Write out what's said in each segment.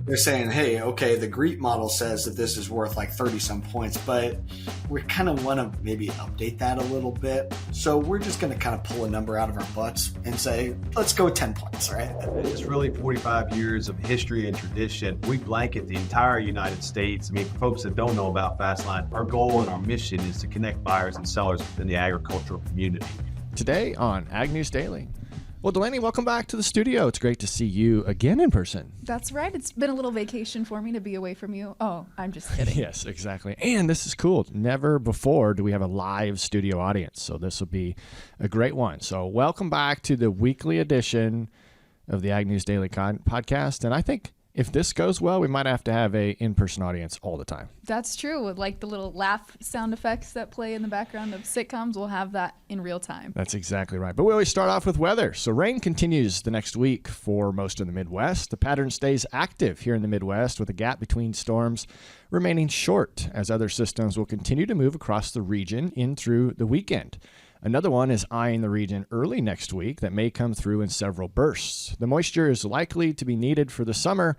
they're saying, hey, okay, the GREET model says that this is worth like 30 some points, but we kind of want to maybe update that a little bit. So we're just going to kind of pull a number out of our butts and say, let's go 10 points, right? It's really 45 years of history and tradition. We blanket the entire United States. I mean, for folks that don't know about Fastline, our goal and our mission is to connect buyers and sellers within the agricultural community. Today on Ag News Daily. Well, Delaney, welcome back to the studio. It's great to see you again in person. That's right. It's been a little vacation for me to be away from you. Oh, I'm just kidding. Yes, exactly. And this is cool. Never before do we have a live studio audience, so this will be a great one. So welcome back to the weekly edition of the Ag News Daily podcast. And I think if this goes well, we might have to have a in-person audience all the time. That's true. With like the little laugh sound effects that play in the background of sitcoms, we'll have that in real time. That's exactly right. But we always start off with weather. So rain continues the next week for most of the Midwest. The pattern stays active here in the Midwest with a gap between storms remaining short as other systems will continue to move across the region in through the weekend. Another one is eyeing the region early next week that may come through in several bursts. The moisture is likely to be needed for the summer,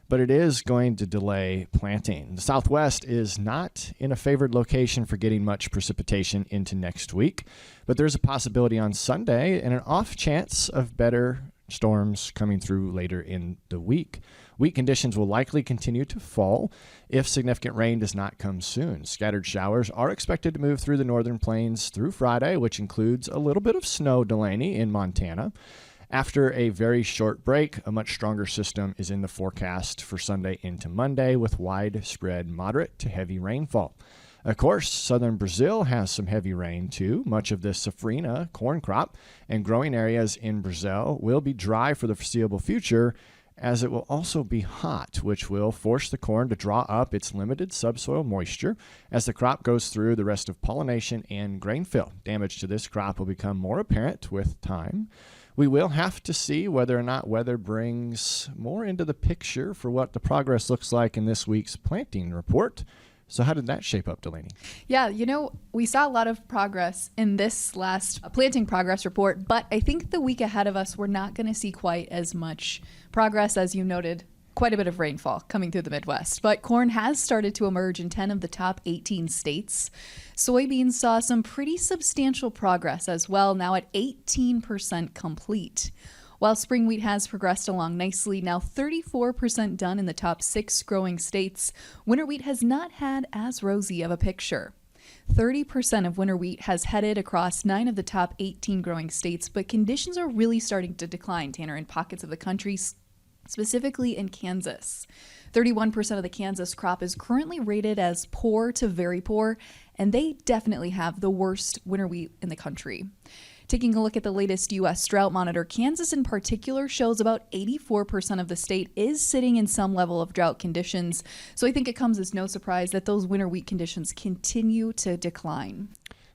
but it is going to delay planting. The Southwest is not in a favored location for getting much precipitation into next week, but there's a possibility on Sunday and an off chance of better storms coming through later in the week. Weak conditions will likely continue to fall if significant rain does not come soon. Scattered showers are expected to move through the northern plains through Friday, which includes a little bit of snow, Delaney, in Montana. After a very short break, a much stronger system is in the forecast for Sunday into Monday with widespread moderate to heavy rainfall. Of course, southern Brazil has some heavy rain too. Much of the safrinha corn crop and growing areas in Brazil will be dry for the foreseeable future, as it will also be hot, which will force the corn to draw up its limited subsoil moisture as the crop goes through the rest of pollination and grain fill. Damage to this crop will become more apparent with time. We will have to see whether or not weather brings more into the picture for what the progress looks like in this week's planting report. So how did that shape up, Delaney? Yeah, we saw a lot of progress in this last planting progress report, but I think the week ahead of us, we're not going to see quite as much progress as you noted. Quite a bit of rainfall coming through the Midwest, but corn has started to emerge in 10 of the top 18 states. Soybeans saw some pretty substantial progress as well, now at 18% complete. While spring wheat has progressed along nicely, now 34% done in the top 6 growing states, winter wheat has not had as rosy of a picture. 30% of winter wheat has headed across 9 of the top 18 growing states, but conditions are really starting to decline, Tanner, in pockets of the country, specifically in Kansas. 31% of the Kansas crop is currently rated as poor to very poor, and they definitely have the worst winter wheat in the country. Taking a look at the latest U.S. drought monitor, Kansas in particular shows about 84% of the state is sitting in some level of drought conditions. So I think it comes as no surprise that those winter wheat conditions continue to decline.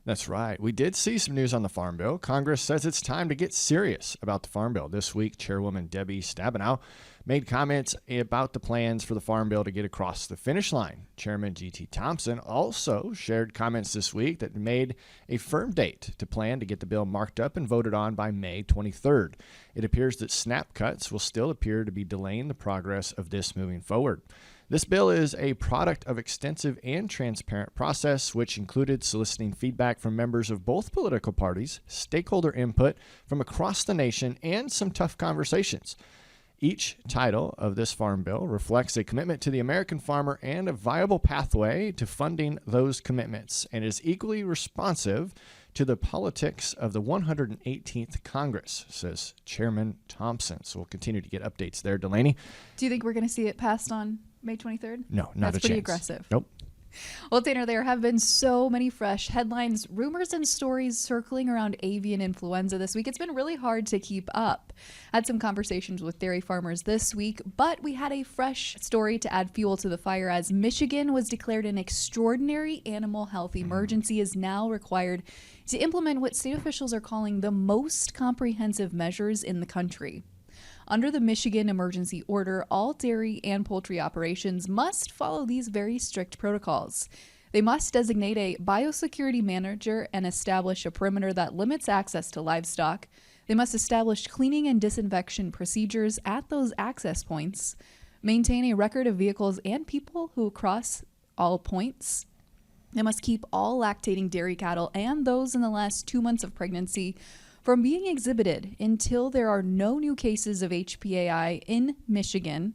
That's right. We did see some news on the Farm Bill. Congress says it's time to get serious about the Farm Bill. This week, Chairwoman Debbie Stabenow made comments about the plans for the Farm Bill to get across the finish line. Chairman G.T. Thompson also shared comments this week that made a firm date to plan to get the bill marked up and voted on by May 23rd. It appears that snap cuts will still appear to be delaying the progress of this moving forward. This bill is a product of extensive and transparent process, which included soliciting feedback from members of both political parties, stakeholder input from across the nation, and some tough conversations. Each title of this farm bill reflects a commitment to the American farmer and a viable pathway to funding those commitments, and is equally responsive to the politics of the 118th Congress, says Chairman Thompson. So we'll continue to get updates there. Delaney? Do you think we're going to see it passed on May 23rd? No, not a chance. That's pretty aggressive. Nope. Well, Tanner, there have been so many fresh headlines, rumors, and stories circling around avian influenza this week. It's been really hard to keep up. I had some conversations with dairy farmers this week, but we had a fresh story to add fuel to the fire as Michigan was declared an extraordinary animal health emergency, is now required to implement what state officials are calling the most comprehensive measures in the country. Under the Michigan emergency order, all dairy and poultry operations must follow these very strict protocols. They must designate a biosecurity manager and establish a perimeter that limits access to livestock. They must establish cleaning and disinfection procedures at those access points. maintain a record of vehicles and people who cross all points. They must keep all lactating dairy cattle and those in the last 2 months of pregnancy from being exhibited until there are no new cases of HPAI in Michigan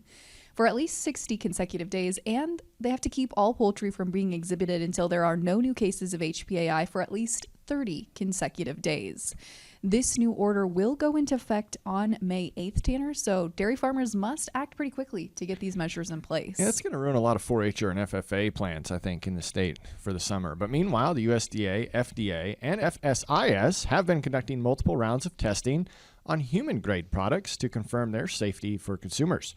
for at least 60 consecutive days, and they have to keep all poultry from being exhibited until there are no new cases of HPAI for at least 30 consecutive days. This new order will go into effect on May 8th, Tanner, so dairy farmers must act pretty quickly to get these measures in place. Yeah, it's going to ruin a lot of 4-H'er and FFA plants, I think, in the state for the summer. But meanwhile, the USDA, FDA, and FSIS have been conducting multiple rounds of testing on human-grade products to confirm their safety for consumers.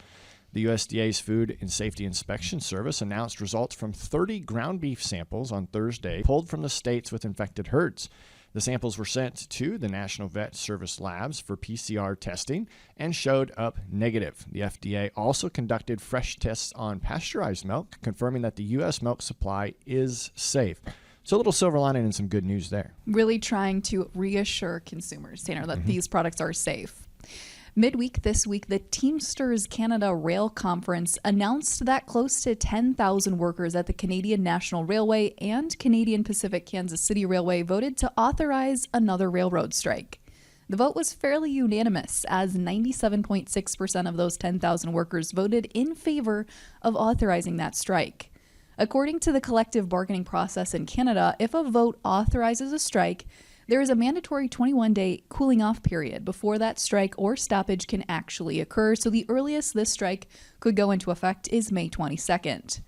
The USDA's Food and Safety Inspection Service announced results from 30 ground beef samples on Thursday pulled from the states with infected herds. The samples were sent to the National Vet Service labs for PCR testing and showed up negative. The FDA also conducted fresh tests on pasteurized milk, confirming that the U.S. milk supply is safe. So a little silver lining and some good news there. Really trying to reassure consumers, Tanner, that these products are safe. Midweek this week, the Teamsters Canada Rail Conference announced that close to 10,000 workers at the Canadian National Railway and Canadian Pacific Kansas City Railway voted to authorize another railroad strike. The vote was fairly unanimous, as 97.6% of those 10,000 workers voted in favor of authorizing that strike. According to the collective bargaining process in Canada, if a vote authorizes a strike, there is a mandatory 21-day cooling-off period before that strike or stoppage can actually occur, so the earliest this strike could go into effect is May 22nd.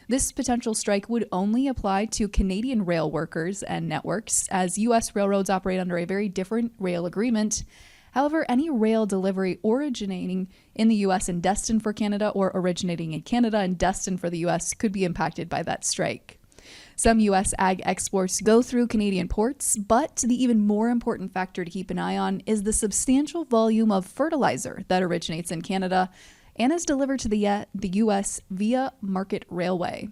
This potential strike would only apply to Canadian rail workers and networks, as U.S. railroads operate under a very different rail agreement. However, any rail delivery originating in the U.S. and destined for Canada or originating in Canada and destined for the U.S. could be impacted by that strike. Some U.S. ag exports go through Canadian ports, but the even more important factor to keep an eye on is the substantial volume of fertilizer that originates in Canada and is delivered to the U.S. via Market Railway.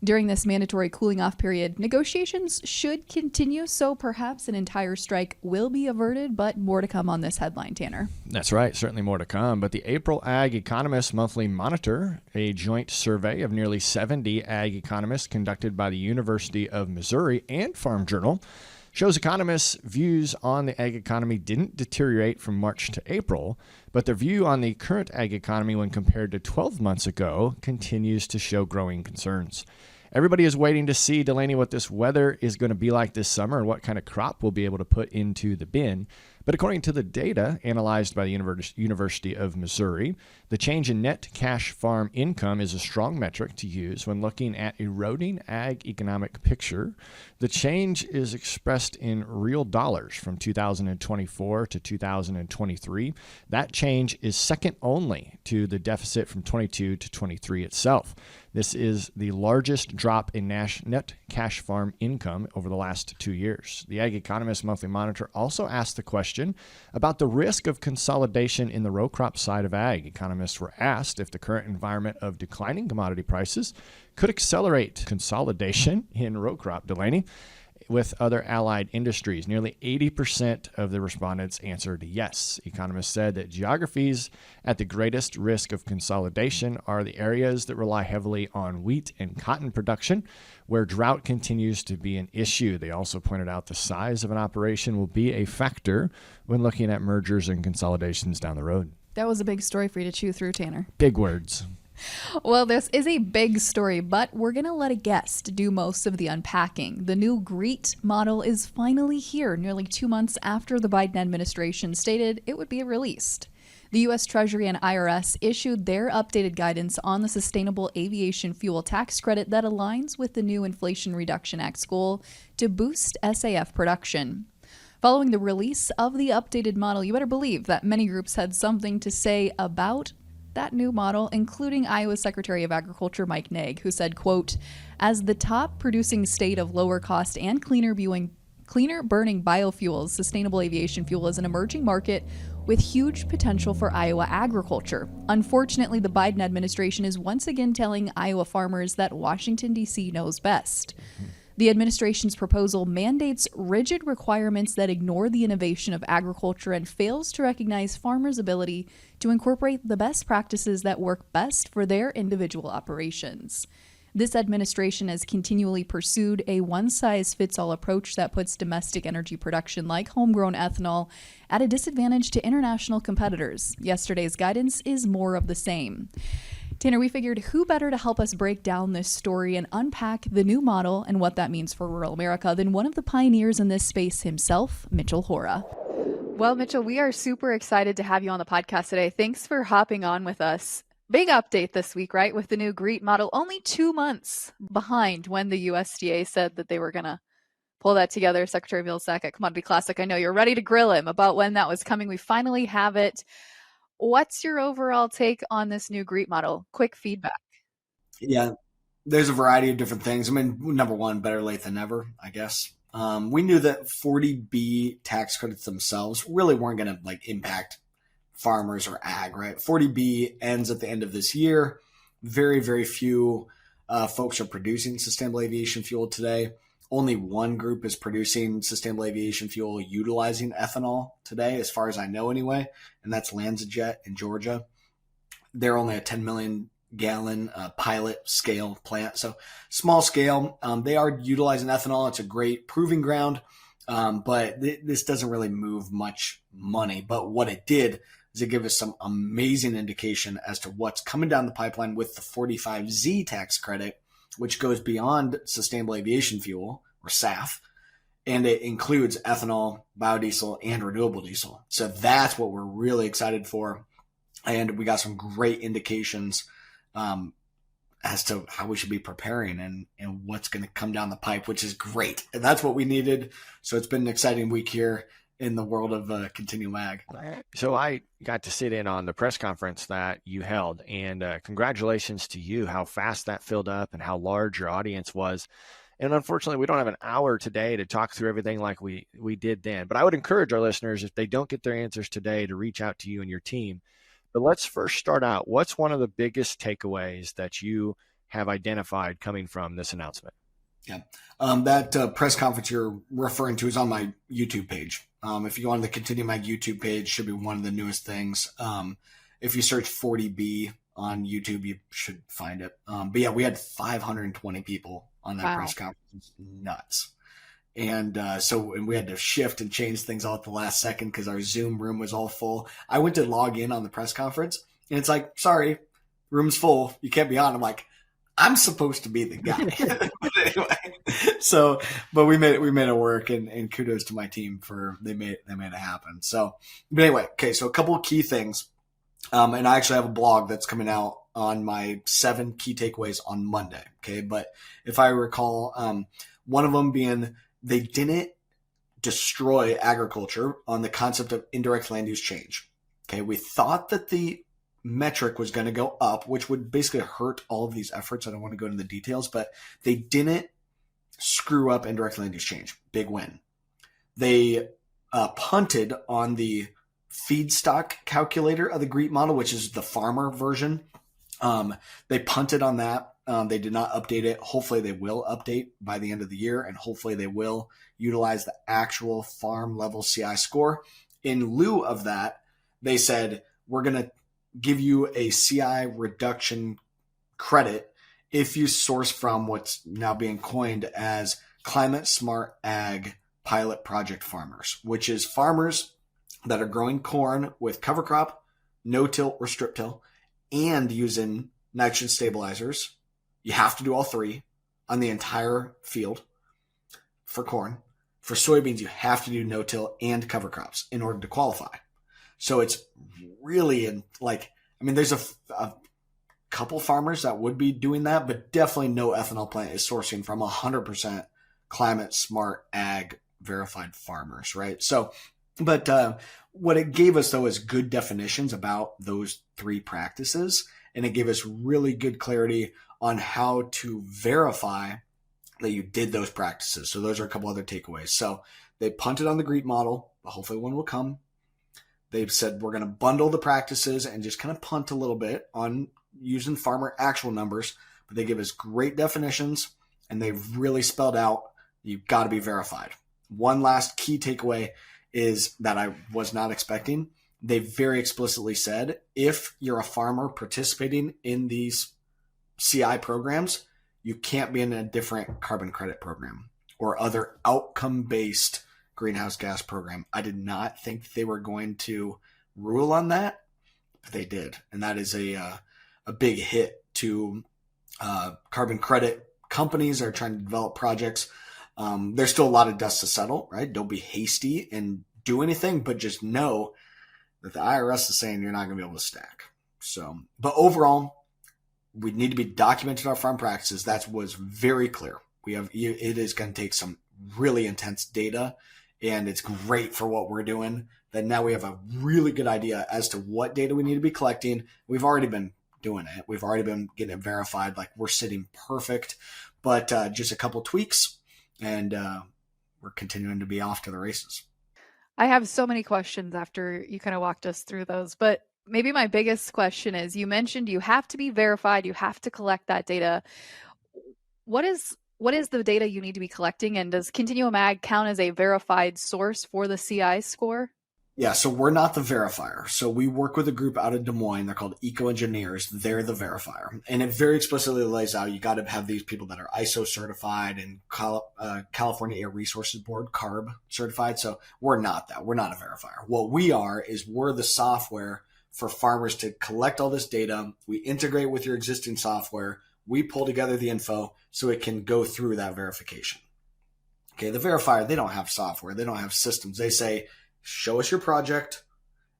During this mandatory cooling-off period, negotiations should continue, so perhaps an entire strike will be averted, but more to come on this headline, Tanner. That's right, certainly more to come. But the April Ag Economist Monthly Monitor, a joint survey of nearly 70 ag economists conducted by the University of Missouri and Farm Journal, shows economists' views on the ag economy didn't deteriorate from March to April, but their view on the current ag economy when compared to 12 months ago continues to show growing concerns. Everybody is waiting to see, Delaney, what this weather is going to be like this summer and what kind of crop we'll be able to put into the bin. But according to the data analyzed by the University of Missouri, the change in net cash farm income is a strong metric to use when looking at eroding ag economic picture. The change is expressed in real dollars from 2024 to 2023. That change is second only to the deficit from 22 to 23 itself. This is the largest drop in net cash farm income over the last 2 years. The Ag Economist Monthly Monitor also asked the question about the risk of consolidation in the row crop side of ag. Economists were asked if the current environment of declining commodity prices could accelerate consolidation in row crop, Delaney, with other allied industries. Nearly 80% of the respondents answered yes. Economists said that geographies at the greatest risk of consolidation are the areas that rely heavily on wheat and cotton production, where drought continues to be an issue. They also pointed out the size of an operation will be a factor when looking at mergers and consolidations down the road. That was a big story for you to chew through, Tanner. Big words. Well, this is a big story, but we're going to let a guest do most of the unpacking. The new GREET model is finally here, nearly 2 months after the Biden administration stated it would be released. The U.S. Treasury and IRS issued their updated guidance on the Sustainable Aviation Fuel Tax Credit that aligns with the new Inflation Reduction Act's goal to boost SAF production. Following the release of the updated model, you better believe that many groups had something to say about that new model, including Iowa Secretary of Agriculture Mike Naig, who said, quote, "As the top producing state of lower cost and cleaner burning biofuels, sustainable aviation fuel is an emerging market with huge potential for Iowa agriculture. Unfortunately, the Biden administration is once again telling Iowa farmers that Washington, D.C. knows best." The administration's proposal mandates rigid requirements that ignore the innovation of agriculture and fails to recognize farmers' ability to incorporate the best practices that work best for their individual operations. This administration has continually pursued a one-size-fits-all approach that puts domestic energy production like homegrown ethanol at a disadvantage to international competitors. Yesterday's guidance is more of the same. Tanner, we figured who better to help us break down this story and unpack the new model and what that means for rural America than one of the pioneers in this space himself, Mitchell Hora. Well, Mitchell, we are super excited to have you on the podcast today. Thanks for hopping on with us. Big update this week, right, with the new GREET model, only 2 months behind when the USDA said that they were going to pull that together. Secretary Vilsack at Commodity Classic, I know you're ready to grill him about when that was coming. We finally have it. What's your overall take on this new GREET model? Quick feedback. Yeah, there's a variety of different things. I mean, number one, better late than never, I guess. We knew that 40B tax credits themselves really weren't going to impact farmers or ag, right? 40B ends at the end of this year. Very, very few folks are producing sustainable aviation fuel today. Only one group is producing sustainable aviation fuel utilizing ethanol today, as far as I know anyway, and that's LanzaJet in Georgia. They're only a 10 million gallon pilot scale plant, so small scale. They are utilizing ethanol. It's a great proving ground, but this doesn't really move much money. But what it did is it gave us some amazing indication as to what's coming down the pipeline with the 45Z tax credit, which goes beyond sustainable aviation fuel, or SAF, and it includes ethanol, biodiesel, and renewable diesel. So that's what we're really excited for. And we got some great indications as to how we should be preparing and what's going to come down the pipe, which is great. And that's what we needed. So it's been an exciting week here in the world of Continuum Ag. So I got to sit in on the press conference that you held, and congratulations to you, how fast that filled up and how large your audience was. And unfortunately, we don't have an hour today to talk through everything like we did then. But I would encourage our listeners, if they don't get their answers today, to reach out to you and your team. But let's first start out. What's one of the biggest takeaways that you have identified coming from this announcement? Yeah. That press conference you're referring to is on my YouTube page. If you go on the Continuum Ag YouTube page, should be one of the newest things. If you search 40B on YouTube, you should find it. But yeah, we had 520 people on that press conference. It's nuts. And and we had to shift and change things all at the last second because our Zoom room was all full. I went to log in on the press conference, and it's like, sorry, room's full. You can't be on. I'm like, I'm supposed to be the guy. But anyway, but we made it work, and kudos to my team for they made it happen. So, but anyway, okay. So a couple of key things, and I actually have a blog that's coming out on my 7 key takeaways on Monday. Okay, but if I recall, one of them being they didn't destroy agriculture on the concept of indirect land use change. Okay, we thought that the metric was going to go up, which would basically hurt all of these efforts. I don't want to go into the details, but they didn't screw up indirect land use change. Big win. They punted on the feedstock calculator of the GREET model, which is the farmer version. They punted on that. They did not update it. Hopefully they will update by the end of the year, and hopefully they will utilize the actual farm level CI score. In lieu of that, they said, we're going to give you a CI reduction credit if you source from what's now being coined as climate smart ag pilot project farmers, which is farmers that are growing corn with cover crop, no-till or strip-till, and using nitrogen stabilizers. You have to do all 3 on the entire field for corn. For soybeans, you have to do no-till and cover crops in order to qualify. So it's really there's a couple farmers that would be doing that, but definitely no ethanol plant is sourcing from 100% climate smart ag verified farmers, right? So, but what it gave us though is good definitions about those 3 practices, and it gave us really good clarity on how to verify that you did those practices. So those are a couple other takeaways. So they punted on the GREET model, but hopefully one will come. They've said we're going to bundle the practices and just kind of punt a little bit on using farmer actual numbers, but they give us great definitions and they've really spelled out you've got to be verified. One last key takeaway is that I was not expecting. They very explicitly said, if you're a farmer participating in these CI programs, you can't be in a different carbon credit program or other outcome-based greenhouse gas program. I did not think they were going to rule on that, but they did. And that is a big hit to carbon credit companies that are trying to develop projects. There's still a lot of dust to settle, right? Don't be hasty and do anything, but just know that the IRS is saying you're not going to be able to stack. So, but overall, we need to be documenting our farm practices. That was very clear. It is going to take some really intense data, and it's great for what we're doing. That now we have a really good idea as to what data we need to be collecting. We've already been doing it. We've already been getting it verified. Like, we're sitting perfect, but just a couple tweaks, and we're continuing to be off to the races. I have so many questions after you kind of walked us through those, but maybe my biggest question is, you mentioned you have to be verified, you have to collect that data. What is the data you need to be collecting, and does Continuum Ag count as a verified source for the CI score? Yeah, so we're not the verifier. So we work with a group out of Des Moines. They're called Eco Engineers. They're the verifier. And it very explicitly lays out you got to have these people that are ISO certified and California Air Resources Board, CARB certified. So we're not that. We're not a verifier. What we are is we're the software for farmers to collect all this data. We integrate with your existing software. We pull together the info so it can go through that verification. Okay, the verifier, they don't have software. They don't have systems. They say, show us your project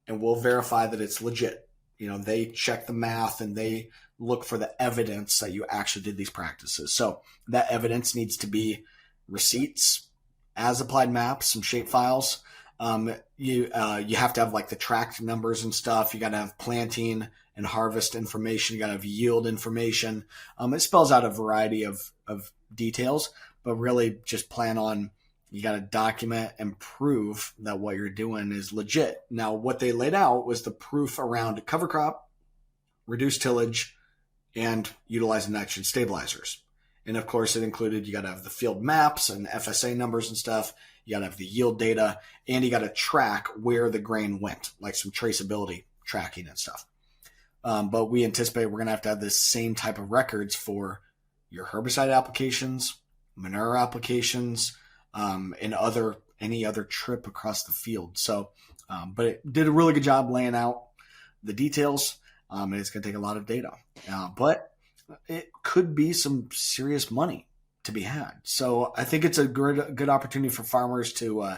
and we'll verify that it's legit. You know, they check the math and they look for the evidence that you actually did these practices. So that evidence needs to be receipts, as applied maps, some shape files. You have to have like the tracked numbers and stuff. You got to have planting and harvest information. You got to have yield information. It spells out a variety of details, but really just plan on, you got to document and prove that what you're doing is legit. Now, what they laid out was the proof around cover crop, reduced tillage, and utilizing nitrogen stabilizers. And of course, it included, you got to have the field maps and FSA numbers and stuff. You got to have the yield data, and you got to track where the grain went, like some traceability tracking and stuff. But we anticipate we're going to have this same type of records for your herbicide applications, manure applications, and any other trip across the field. So, but it did a really good job laying out the details, and it's going to take a lot of data. But it could be some serious money to be had. So I think it's a good opportunity for farmers to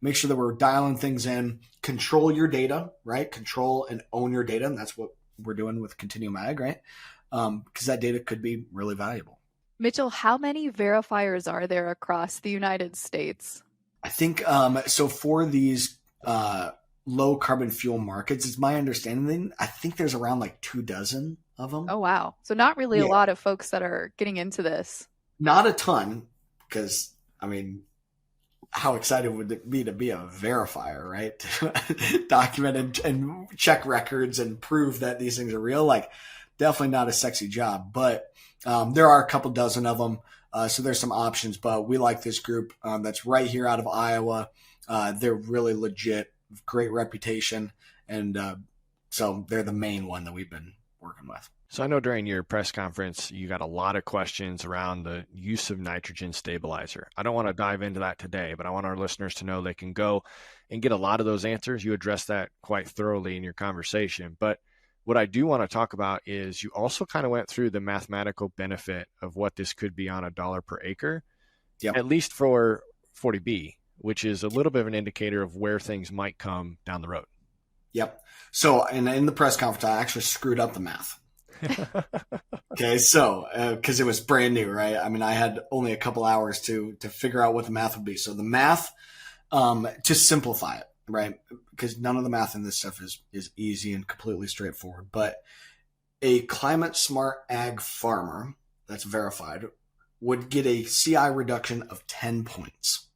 make sure that we're dialing things in, control your data, right? Control and own your data, and that's what we're doing with Continuum Ag, right? Because that data could be really valuable. Mitchell, how many verifiers are there across the United States? I think so for these low carbon fuel markets, it's my understanding, I think there's around like 24 of them. Oh, wow. So not really a lot of folks that are getting into this. Not a ton, because, I mean, how excited would it be to be a verifier, right? To document and check records and prove that these things are real. Like, definitely not a sexy job, but there are a couple dozen of them. So there's some options, but we like this group that's right here out of Iowa. They're really legit, great reputation. And so they're the main one that we've been working with. So I know during your press conference, you got a lot of questions around the use of nitrogen stabilizer. I don't want to dive into that today, but I want our listeners to know they can go and get a lot of those answers. You addressed that quite thoroughly in your conversation. But what I do want to talk about is you also kind of went through the mathematical benefit of what this could be on $1 per acre, at least for 40B, which is a little bit of an indicator of where things might come down the road. Yep. So in the press conference, I actually screwed up the math. Okay, so because it was brand new, right? I mean, I had only a couple hours to figure out what the math would be. So the math, to simplify it, right? Because none of the math in this stuff is easy and completely straightforward. But a climate smart ag farmer that's verified would get a CI reduction of 10 points.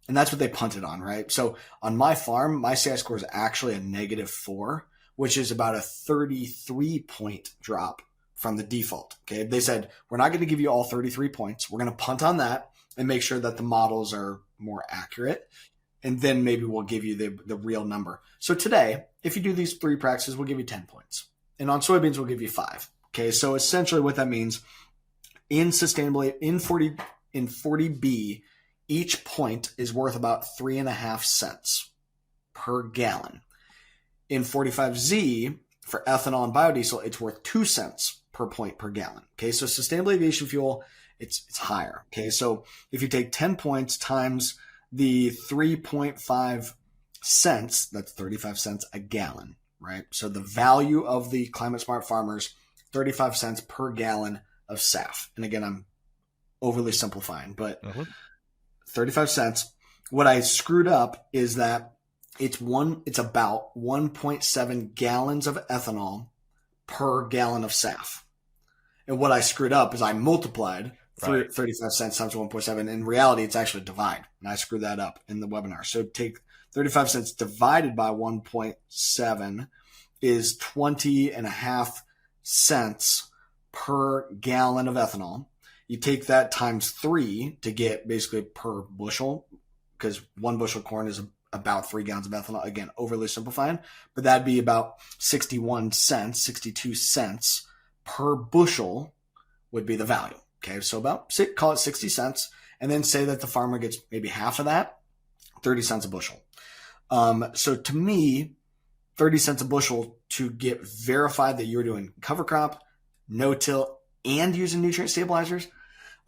And that's what they punted on, right? So on my farm, my CI score is actually a -4, which is about a 33 point drop from the default. Okay. They said, we're not going to give you all 33 points. We're going to punt on that and make sure that the models are more accurate. And then maybe we'll give you the real number. So today, if you do these 3 practices, we'll give you 10 points. And on soybeans, we'll give you 5. Okay. So essentially what that means in 40B, each point is worth about 3.5 cents per gallon. In 45Z, for ethanol and biodiesel, it's worth 2 cents per point per gallon. Okay, so sustainable aviation fuel, it's higher. Okay, so if you take 10 points times the 3.5 cents, that's 35 cents a gallon, right? So the value of the Climate Smart Farmers, 35 cents per gallon of SAF. And again, I'm overly simplifying, but 35 cents. What I screwed up is that it's about 1.7 gallons of ethanol per gallon of SAF. And what I screwed up is I multiplied 35 cents times 1.7. In reality, it's actually divide. And I screwed that up in the webinar. So take 35 cents divided by 1.7 is 20.5 cents per gallon of ethanol. You take that times 3 to get basically per bushel, because 1 bushel of corn is about 3 gallons of ethanol. Again, overly simplifying, but that'd be about 62 cents per bushel would be the value. Okay, so call it 60 cents, and then say that the farmer gets maybe half of that, 30 cents a bushel. So to me, 30 cents a bushel to get verified that you're doing cover crop, no-till, and using nutrient stabilizers.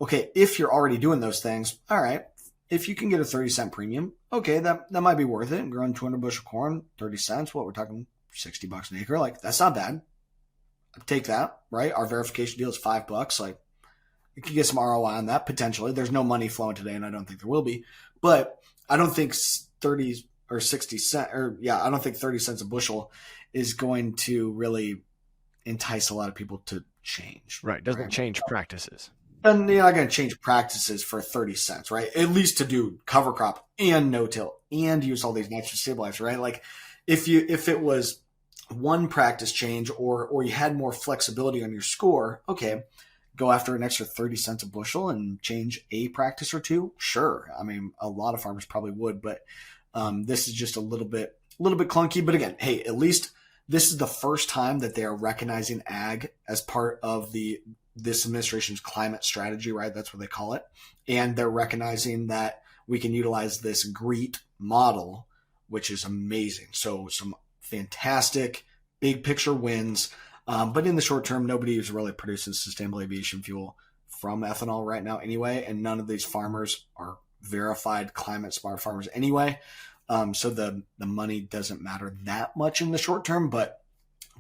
Okay, if you're already doing those things, all right, if you can get a 30-cent premium, okay, that might be worth it. Growing 200 bushel corn, 30 cents, what we're talking, $60 an acre. Like, that's not bad. Take that, right? Our verification deal is $5. Like, you could get some ROI on that potentially. There's no money flowing today, and I don't think there will be. But I don't think 30 or 60 cents, I don't think 30 cents a bushel is going to really entice a lot of people to change. Right. Doesn't change practices. And you're not going to change practices for 30 cents, right? At least to do cover crop and no-till and use all these nitrogen stabilizers, right? Like if it was one practice change or you had more flexibility on your score, okay, go after an extra 30 cents a bushel and change a practice or two. Sure. I mean, a lot of farmers probably would, but this is just a little bit clunky. But again, hey, at least this is the first time that they are recognizing ag as part of this administration's climate strategy, right? That's what they call it. And they're recognizing that we can utilize this GREET model, which is amazing. So some fantastic big picture wins. But in the short term, nobody is really producing sustainable aviation fuel from ethanol right now anyway. And none of these farmers are verified climate smart farmers anyway. So the money doesn't matter that much in the short term, but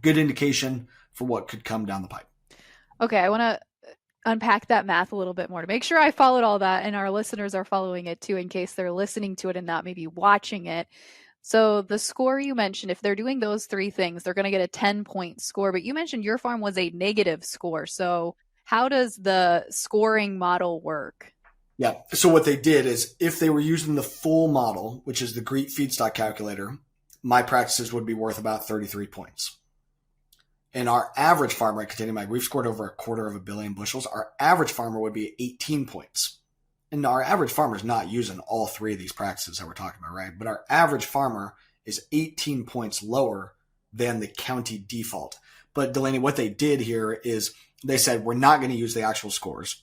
good indication for what could come down the pipe. Okay, I want to unpack that math a little bit more to make sure I followed all that and our listeners are following it too, in case they're listening to it and not maybe watching it. So the score you mentioned, if they're doing those 3 things, they're going to get a 10-point score. But you mentioned your farm was a negative score. So how does the scoring model work? Yeah. So what they did is if they were using the full model, which is the GREET feedstock calculator, my practices would be worth about 33 points. And our average farmer, we've scored over 250 million bushels. Our average farmer would be 18 points. And our average farmer is not using all 3 of these practices that we're talking about, right? But our average farmer is 18 points lower than the county default. But Delaney, what they did here is they said, we're not going to use the actual scores.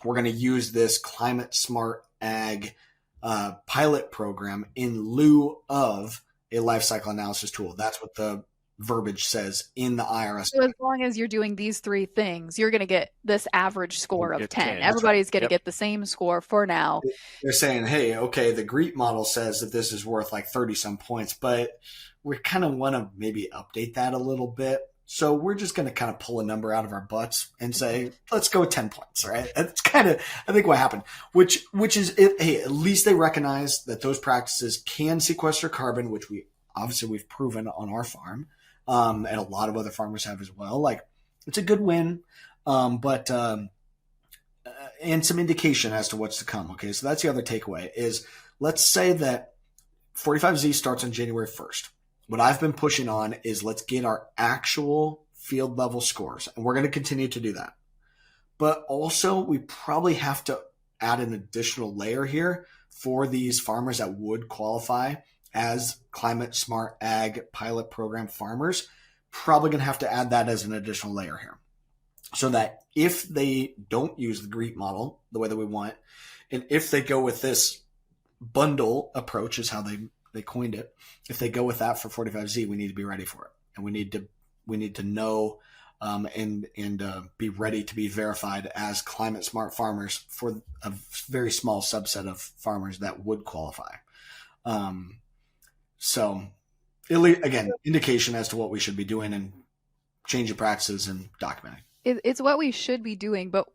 We're going to use this Climate Smart Ag pilot program in lieu of a life cycle analysis tool. That's what the verbiage says in the IRS. So as long as you're doing these 3 things, you're going to get this average score of 10. 10. Everybody's going to get the same score for now. They're saying, hey, okay, the GREET model says that this is worth like 30 some points, but we kind of want to maybe update that a little bit. So we're just going to kind of pull a number out of our butts and say, let's go with 10 points, right? That's kind of, I think, what happened, which is, hey, at least they recognize that those practices can sequester carbon, which we've proven on our farm. And a lot of other farmers have as well. Like, it's a good win, but and some indication as to what's to come. Okay, so that's the other takeaway is, let's say that 45Z starts on January 1st. What I've been pushing on is let's get our actual field level scores, and we're going to continue to do that. But also, we probably have to add an additional layer here for these farmers that would qualify as climate smart ag pilot program farmers. Probably going to have to add that as an additional layer here, so that if they don't use the GREET model the way that we want, and if they go with this bundle approach, is how they coined it, if they go with that for 45Z, we need to be ready for it, and we need to know and be ready to be verified as climate smart farmers for a very small subset of farmers that would qualify. So, again, indication as to what we should be doing and changing practices and documenting. It's what we should be doing, but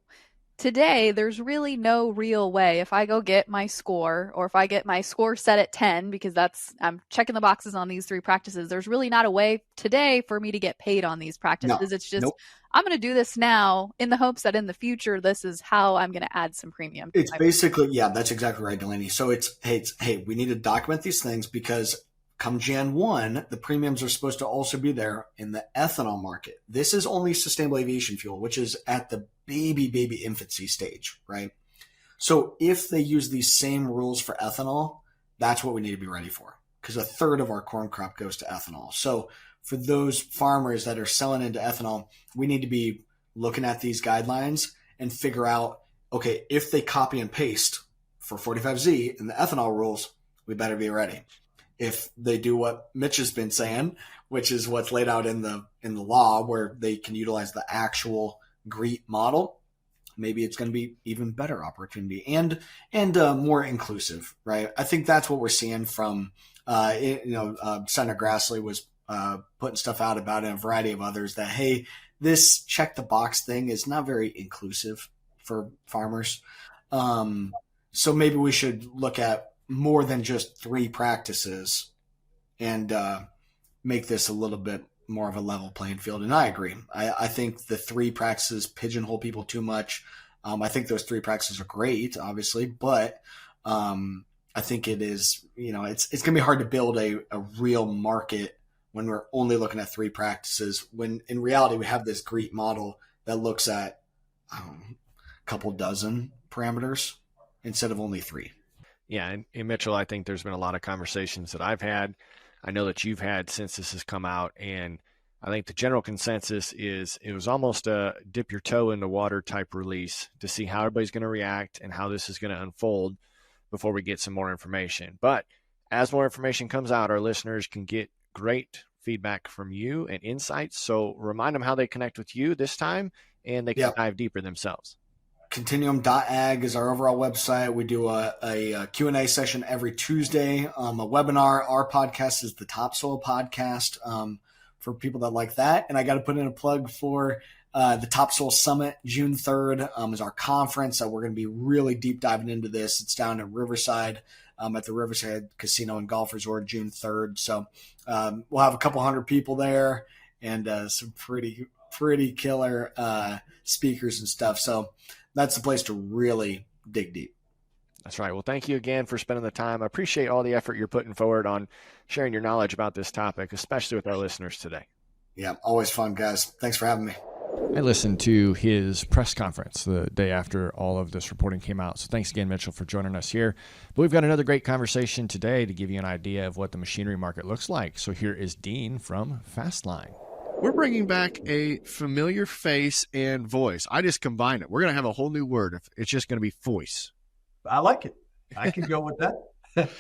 today there's really no real way. If I go get my score, or if I get my score set at 10, because I'm checking the boxes on these 3 practices, there's really not a way today for me to get paid on these practices. No. It's just, Nope. I'm going to do this now in the hopes that in the future, this is how I'm going to add some premium. It's basically, yeah, that's exactly right, Delaney. So hey, we need to document these things because come Jan 1, the premiums are supposed to also be there in the ethanol market. This is only sustainable aviation fuel, which is at the baby infancy stage, right? So if they use these same rules for ethanol, that's what we need to be ready for, because a third of our corn crop goes to ethanol. So for those farmers that are selling into ethanol, we need to be looking at these guidelines and figure out, okay, if they copy and paste for 45Z in the ethanol rules, we better be ready. If they do what Mitch has been saying, which is what's laid out in the law, where they can utilize the actual GREET model, maybe it's going to be even better opportunity and more inclusive, right? I think that's what we're seeing from, Senator Grassley was putting stuff out about it, and a variety of others, that, hey, this check the box thing is not very inclusive for farmers. So maybe we should look at more than just 3 practices and make this a little bit more of a level playing field. And I agree. I think the 3 practices pigeonhole people too much. I think those 3 practices are great, obviously, but I think it is, it's going to be hard to build a real market when we're only looking at 3 practices, when in reality we have this GREET model that looks at a couple dozen parameters instead of only 3. Yeah, and Mitchell, I think there's been a lot of conversations that I've had. I know that you've had since this has come out, and I think the general consensus is it was almost a dip your toe in the water type release to see how everybody's going to react and how this is going to unfold before we get some more information. But as more information comes out, our listeners can get great feedback from you and insights. So remind them how they connect with you this time, and they can dive deeper themselves. Continuum.ag is our overall website. We do a Q&A session every Tuesday, a webinar. Our podcast is the Topsoil Podcast for people that like that. And I got to put in a plug for the Topsoil Summit. June 3rd is our conference. We're going to be really deep diving into this. It's down in Riverside at the Riverside Casino and Golf Resort, June 3rd. So we'll have a couple hundred people there and some pretty killer speakers and stuff. So that's the place to really dig deep. That's right. Well, thank you again for spending the time. I appreciate all the effort you're putting forward on sharing your knowledge about this topic, especially with our listeners today. Yeah, always fun, guys. Thanks for having me. I listened to his press conference the day after all of this reporting came out. So thanks again, Mitchell, for joining us here. But we've got another great conversation today to give you an idea of what the machinery market looks like. So here is Dean from Fastline. We're bringing back a familiar face and voice. I just combined it. We're going to have a whole new word. It's just going to be voice. I like it. I can go with that.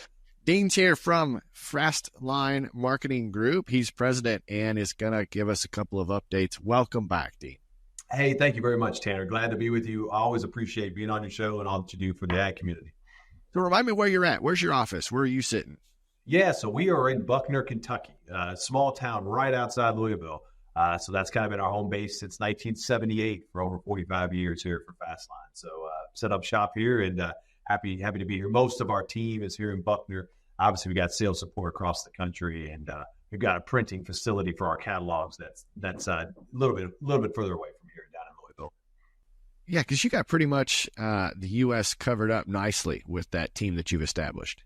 Dean's here from Fastline Marketing Group. He's president and is going to give us a couple of updates. Welcome back, Dean. Hey, thank you very much, Tanner. Glad to be with you. I always appreciate being on your show and all that you do for the ag community. So remind me where you're at. Where's your office? Where are you sitting? Yeah, so we are in Buckner, Kentucky, a small town right outside Louisville. So that's kind of been our home base since 1978 for over 45 years here for Fastline. So set up shop here and happy to be here. Most of our team is here in Buckner. Obviously, we got sales support across the country, and we've got a printing facility for our catalogs that's a little bit further away from here down in Louisville. Yeah, because you got pretty much the U.S. covered up nicely with that team that you've established.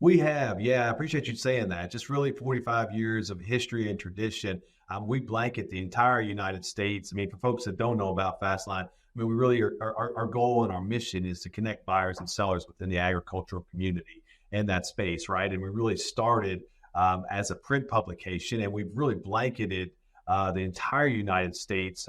We have, yeah. I appreciate you saying that. Just really 45 years of history and tradition. We blanket the entire United States. I mean, for folks that don't know about Fastline, I mean, we really our goal and our mission is to connect buyers and sellers within the agricultural community and that space, right? And we really started as a print publication, and we've really blanketed the entire United States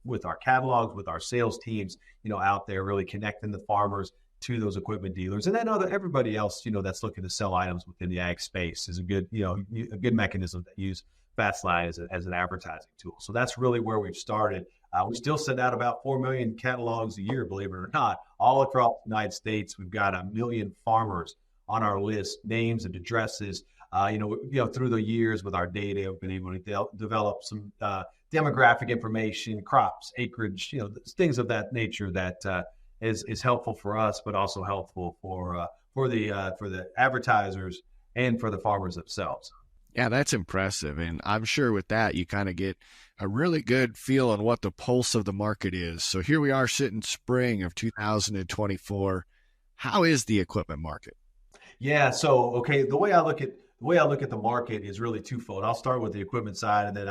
with our catalogs, with our sales teams, out there really connecting the farmers to those equipment dealers, and then everybody else, that's looking to sell items within the ag space is a good mechanism to use Fastline as an advertising tool. So that's really where we've started. We still send out about 4 million catalogs a year, believe it or not, all across the United States. We've got 1 million farmers on our list, names and addresses. Through the years with our data, we've been able to develop some demographic information, crops, acreage, things of that nature that is helpful for us, but also helpful for the advertisers and for the farmers themselves. Yeah, that's impressive. And I'm sure with that, you kind of get a really good feel on what the pulse of the market is. So here we are sitting spring of 2024. How is the equipment market? Yeah. So, okay. The way I look at the market is really twofold. I'll start with the equipment side, and then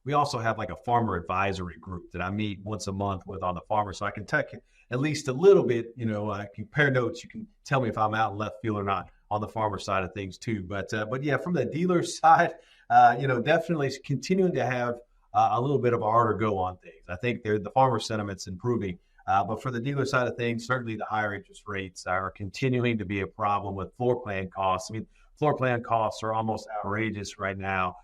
we also have like a farmer advisory group that I meet once a month with on the farmer, so I can tech at least a little bit. I compare notes. You can tell me if I'm out in left field or not on the farmer side of things too. But yeah, from the dealer side, definitely continuing to have a little bit of a harder go on things. I think the farmer sentiment's improving. But for the dealer side of things, certainly the higher interest rates are continuing to be a problem with floor plan costs. I mean, floor plan costs are almost outrageous right now,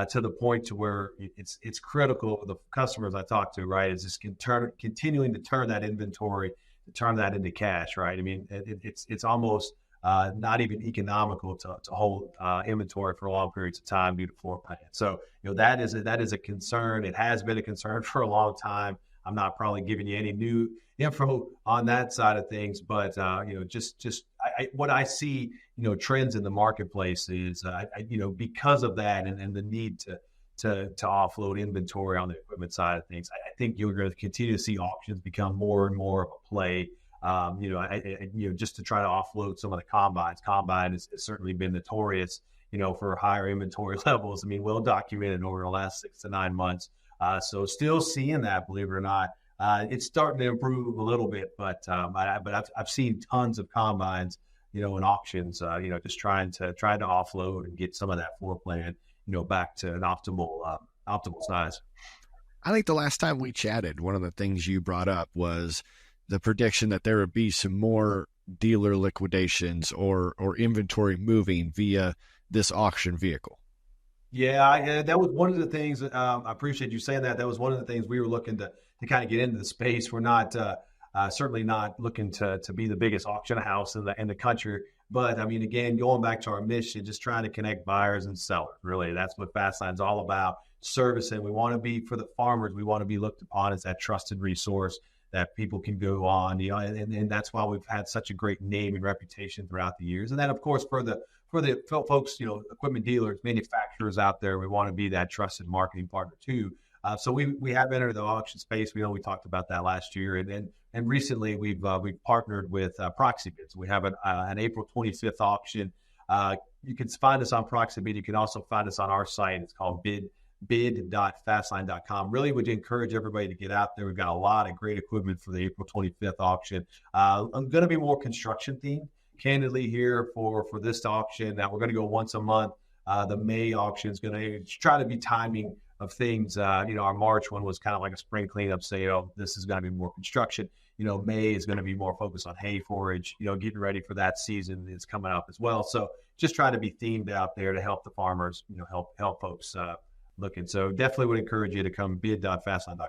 to the point to where it's critical. The customers I talk to, right, is just continuing to turn that inventory, to turn that into cash, right? I mean, it's almost not even economical to hold inventory for long periods of time due to floor plan. So that is a concern. It has been a concern for a long time. I'm not probably giving you any new info on that side of things, but what I see, trends in the marketplace is, because of that and the need to offload inventory on the equipment side of things, I think you're going to continue to see auctions become more and more of a play. Just to try to offload some of the combines. Combine has certainly been notorious, for higher inventory levels. I mean, well documented over the last 6 to 9 months. So still seeing that, believe it or not, it's starting to improve a little bit, but I've seen tons of combines, in auctions, just trying to offload and get some of that floor plan, back to an optimal size. I think the last time we chatted, one of the things you brought up was the prediction that there would be some more dealer liquidations or inventory moving via this auction vehicle. Yeah, that was one of the things. I appreciate you saying that. That was one of the things we were looking to kind of get into the space. We're not certainly not looking to be the biggest auction house in the country. But I mean, again, going back to our mission, just trying to connect buyers and sellers. Really, that's what Fastline's all about. Servicing. We want to be, for the farmers, we want to be looked upon as that trusted resource that people can go on. And that's why we've had such a great name and reputation throughout the years. And then, of course, for the folks, equipment dealers, manufacturers out there, we want to be that trusted marketing partner too. So we have entered the auction space. We talked about that last year, and recently we've partnered with ProxyBid. We have an April 25th auction. You can find us on ProxyBid. You can also find us on our site. It's called bid.fastline.com. Really would encourage everybody to get out there. We've got a lot of great equipment for the April 25th auction. I'm going to be more construction themed, candidly, here for this auction. Now we're going to go once a month. The May auction is going to try to be timing of things. Our March one was kind of like a spring cleanup, say, this is going to be more construction. May is going to be more focused on hay forage, getting ready for that season is coming up as well. So just trying to be themed out there to help the farmers, help folks looking. So definitely would encourage you to come bid.fastline.com.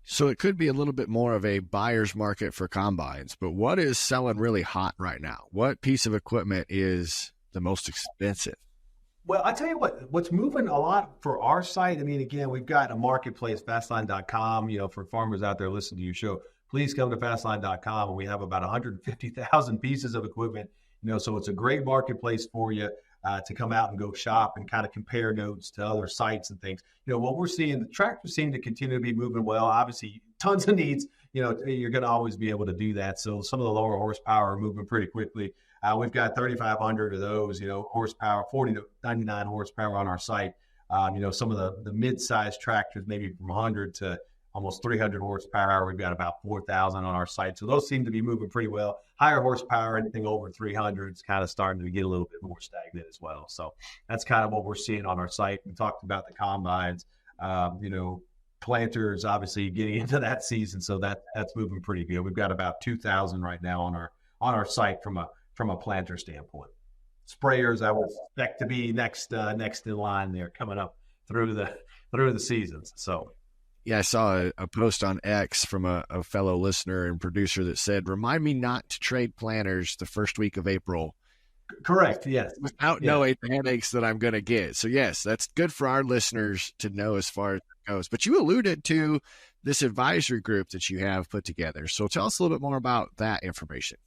So it could be a little bit more of a buyer's market for combines, but what is selling really hot right now? What piece of equipment is the most expensive? Well, I tell you what's moving a lot for our site. I mean, again, we've got a marketplace, fastline.com, for farmers out there listening to your show, please come to fastline.com. And we have about 150,000 pieces of equipment, so it's a great marketplace for you to come out and go shop and kind of compare notes to other sites and things. What we're seeing, the tractors seem to continue to be moving well. Obviously, tons of needs. You're going to always be able to do that. So some of the lower horsepower are moving pretty quickly. We've got 3,500 of those, horsepower, 40 to 99 horsepower on our site. Some of the mid-sized tractors, maybe from 100 to almost 300 horsepower. We've got about 4,000 on our site. So those seem to be moving pretty well. Higher horsepower, anything over 300 is kind of starting to get a little bit more stagnant as well. So that's kind of what we're seeing on our site. We talked about the combines, planters, obviously getting into that season. So that's moving pretty good. We've got about 2,000 right now on our site from a planter standpoint. Sprayers, I would expect to be next in line there coming up through the seasons. So. Yeah, I saw a post on X from a fellow listener and producer that said, remind me not to trade planters the first week of April. Correct, yes. Without knowing the headaches that I'm going to get. So, yes, that's good for our listeners to know as far as it goes. But you alluded to this advisory group that you have put together. So tell us a little bit more about that information.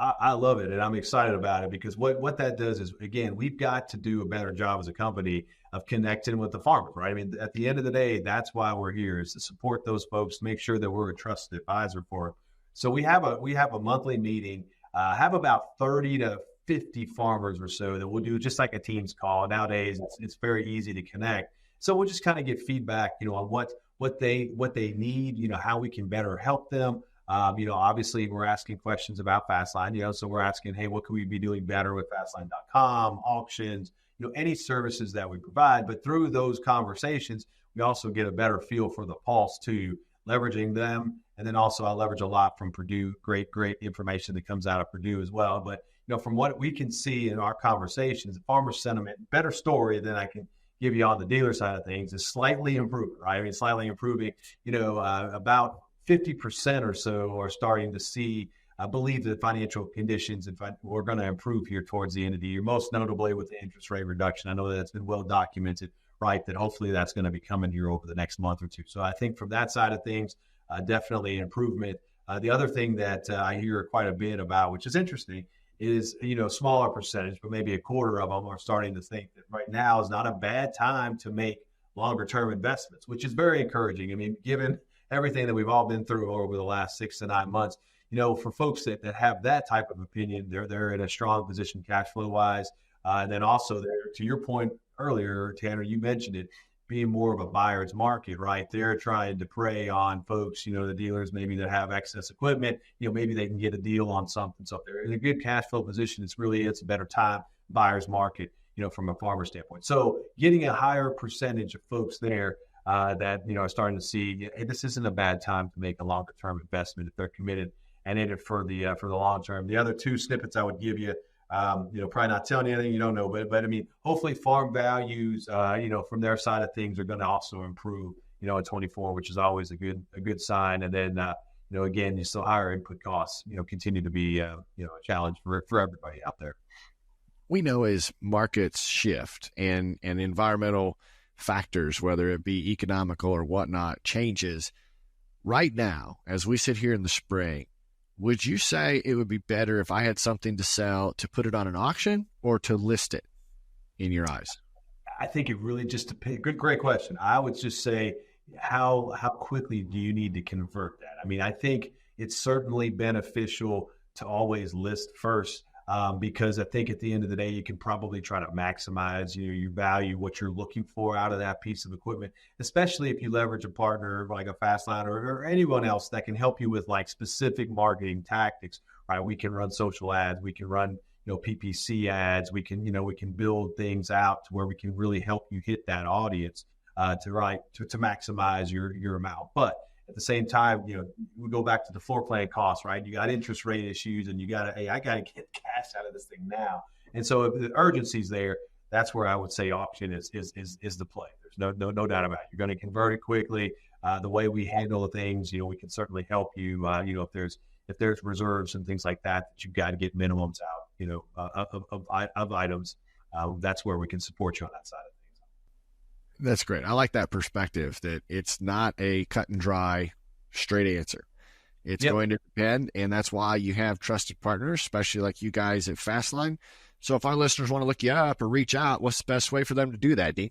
I love it, and I'm excited about it because what that does is, again, we've got to do a better job as a company of connecting with the farmers, right? I mean, at the end of the day, that's why we're here, is to support those folks, make sure that we're a trusted advisor for them. So we have a monthly meeting, have about 30 to 50 farmers or so that we'll do just like a Teams call. Nowadays, it's very easy to connect. So we'll just kind of get feedback, on what they need, how we can better help them. Obviously we're asking questions about Fastline, so we're asking, hey, what could we be doing better with Fastline.com, auctions, any services that we provide. But through those conversations, we also get a better feel for the pulse too, leveraging them. And then also I leverage a lot from Purdue, great information that comes out of Purdue as well. But, from what we can see in our conversations, farmer sentiment, better story than I can give you on the dealer side of things, is slightly improving, right? I mean, slightly improving, about 50% or so are starting to see, I believe, the financial conditions we're going to improve here towards the end of the year, most notably with the interest rate reduction. I know that's been well documented, right, that hopefully that's going to be coming here over the next month or two. So I think from that side of things, definitely an improvement. The other thing that I hear quite a bit about, which is interesting, is, smaller percentage, but maybe a quarter of them are starting to think that right now is not a bad time to make longer term investments, which is very encouraging. I mean, given everything that we've all been through over the last 6 to 9 months, for folks that have that type of opinion, they're in a strong position cash flow wise. And then also there, to your point earlier, Tanner, you mentioned it, being more of a buyer's market, right? They're trying to prey on folks, the dealers maybe that have excess equipment, maybe they can get a deal on something. So if they're in a good cash flow position, it's a better time, buyer's market, from a farmer standpoint. So getting a higher percentage of folks there that, are starting to see, hey, this isn't a bad time to make a longer term investment if they're committed and in it for the long term. The other two snippets I would give you, probably not telling you anything you don't know, but I mean, hopefully farm values, from their side of things are going to also improve, in 24, which is always a good sign. And then, again, you still higher input costs, continue to be, a challenge for everybody out there. We know as markets shift and environmental factors, whether it be economical or whatnot, changes. Right now, as we sit here in the spring, would you say it would be better if I had something to sell to put it on an auction or to list it in your eyes? I think it really just depends. Great question. I would just say, how quickly do you need to convert that? I mean, I think it's certainly beneficial to always list first. Because I think at the end of the day, you can probably try to maximize your value, what you're looking for out of that piece of equipment, especially if you leverage a partner like a Fastline or anyone else that can help you with like specific marketing tactics, right? We can run social ads, we can run, PPC ads, we can build things out to where we can really help you hit that audience to maximize your amount. But at the same time, we go back to the floor plan costs, right? You got interest rate issues and I got to get cash out of this thing now. And so if the urgency's there, that's where I would say auction is the play. There's no doubt about it. You're going to convert it quickly. The way we handle the things, we can certainly help you, if there's reserves and things like that you've got to get minimums out, of items. That's where we can support you on that side of things. That's great. I like that perspective that it's not a cut and dry, straight answer. It's going to depend, and that's why you have trusted partners, especially like you guys at Fastline. So if our listeners want to look you up or reach out, what's the best way for them to do that, Dean?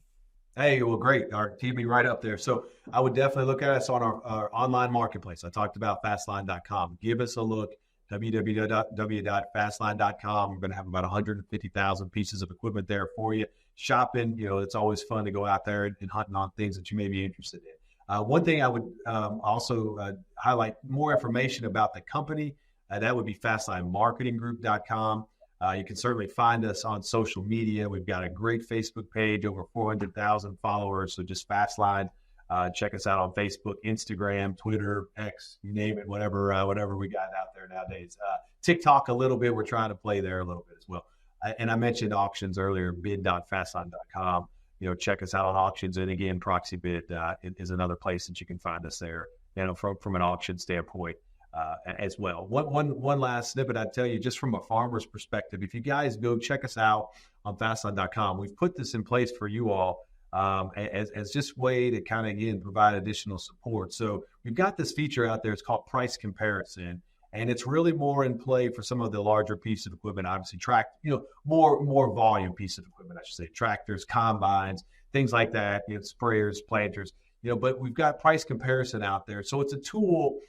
Hey, well, great. Our TV right up there. So I would definitely look at us on our online marketplace. I talked about Fastline.com. Give us a look. www.fastline.com. We're going to have about 150,000 pieces of equipment there for you. Shopping, it's always fun to go out there and hunting on things that you may be interested in. One thing I would also highlight more information about the company. That would be fastlinemarketinggroup.com. You can certainly find us on social media. We've got a great Facebook page, over 400,000 followers. So just Fastline. Check us out on Facebook, Instagram, Twitter, X, you name it, whatever we got out there nowadays. TikTok a little bit. We're trying to play there a little bit as well. And I mentioned auctions earlier, bid.fastline.com. Check us out on auctions. And again, ProxyBid is another place that you can find us there, from an auction standpoint as well. One last snippet I'd tell you, just from a farmer's perspective, if you guys go check us out on fastline.com, we've put this in place for you all as just way to kind of, again, provide additional support. So we've got this feature out there. It's called price comparison. And it's really more in play for some of the larger pieces of equipment, obviously more volume pieces of equipment, I should say, tractors, combines, things like that, sprayers, planters, but we've got price comparison out there. So it's a tool.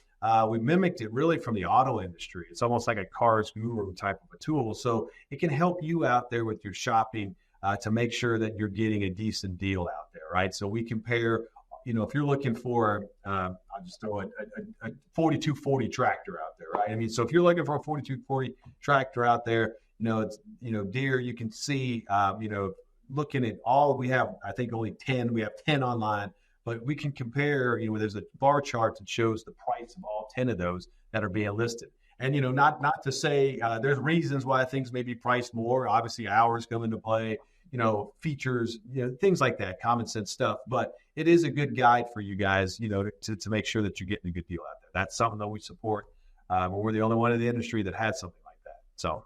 We mimicked it really from the auto industry. It's almost like a Cars Guru type of a tool. So it can help you out there with your shopping to make sure that you're getting a decent deal out there, right? So we compare, if you're looking for, I'll just throw a 4240 tractor out there, right? I mean, so if you're looking for a 4240 tractor out there, it's, Deere, you can see, looking at all, we have, I think only 10, we have 10 online, but we can compare, there's a bar chart that shows the price of all 10 of those that are being listed. And, not to say there's reasons why things may be priced more. Obviously, hours come into play, features, things like that, common sense stuff. But it is a good guide for you guys, to make sure that you're getting a good deal out there. That's something that we support. We're the only one in the industry that has something like that. So.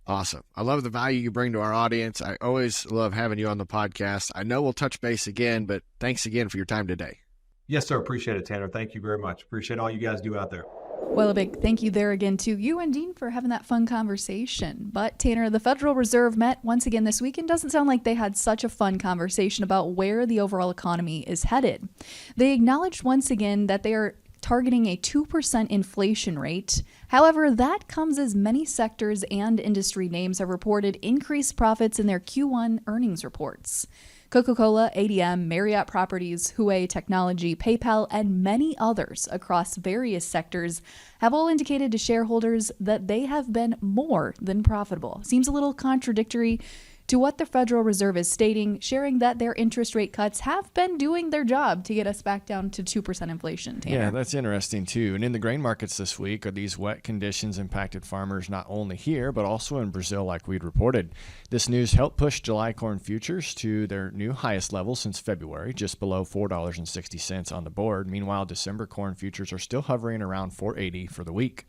Awesome. I love the value you bring to our audience. I always love having you on the podcast. I know we'll touch base again, but thanks again for your time today. Yes, sir. Appreciate it, Tanner. Thank you very much. Appreciate all you guys do out there. Well, a big thank you there again to you and Dean for having that fun conversation. But Tanner, the Federal Reserve met once again this week and doesn't sound like they had such a fun conversation about where the overall economy is headed. They acknowledged once again that they are targeting a 2% inflation rate. However, that comes as many sectors and industry names have reported increased profits in their Q1 earnings reports. Coca-Cola, ADM, Marriott Properties, Huawei Technology, PayPal, and many others across various sectors have all indicated to shareholders that they have been more than profitable. Seems a little contradictory to what the Federal Reserve is stating, sharing that their interest rate cuts have been doing their job to get us back down to 2% inflation. Tanner. Yeah, that's interesting too. And in the grain markets this week, are these wet conditions impacted farmers not only here, but also in Brazil, like we'd reported. This news helped push July corn futures to their new highest level since February, just below $4.60 on the board. Meanwhile, December corn futures are still hovering around $4.80 for the week.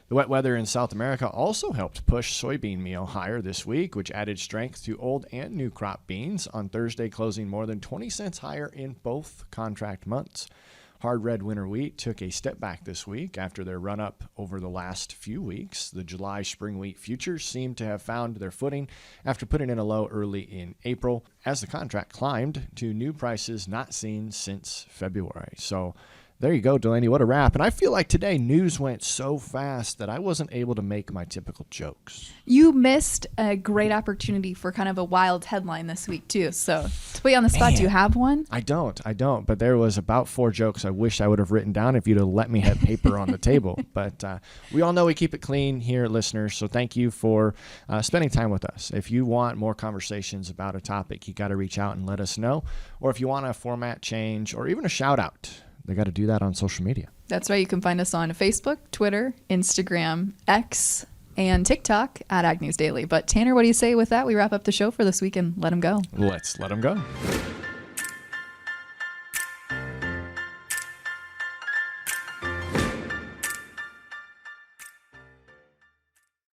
The wet weather in South America also helped push soybean meal higher this week, which added strength to old and new crop beans, on Thursday closing more than 20 cents higher in both contract months. Hard red winter wheat took a step back this week after their run-up over the last few weeks. The July spring wheat futures seem to have found their footing after putting in a low early in April, as the contract climbed to new prices not seen since February. So there you go, Delaney. What a wrap. And I feel like today news went so fast that I wasn't able to make my typical jokes. You missed a great opportunity for kind of a wild headline this week, too. So to put you on the spot, do you have one? I don't. But there was about 4 jokes I wish I would have written down if you'd have let me have paper on the table. But we all know we keep it clean here, listeners. So thank you for spending time with us. If you want more conversations about a topic, you got to reach out and let us know. Or if you want a format change or even a shout out, they got to do that on social media. That's right. You can find us on Facebook, Twitter, Instagram, X, and TikTok at Ag News Daily. But Tanner, what do you say with that? We wrap up the show for this week and let them go. Let's let them go.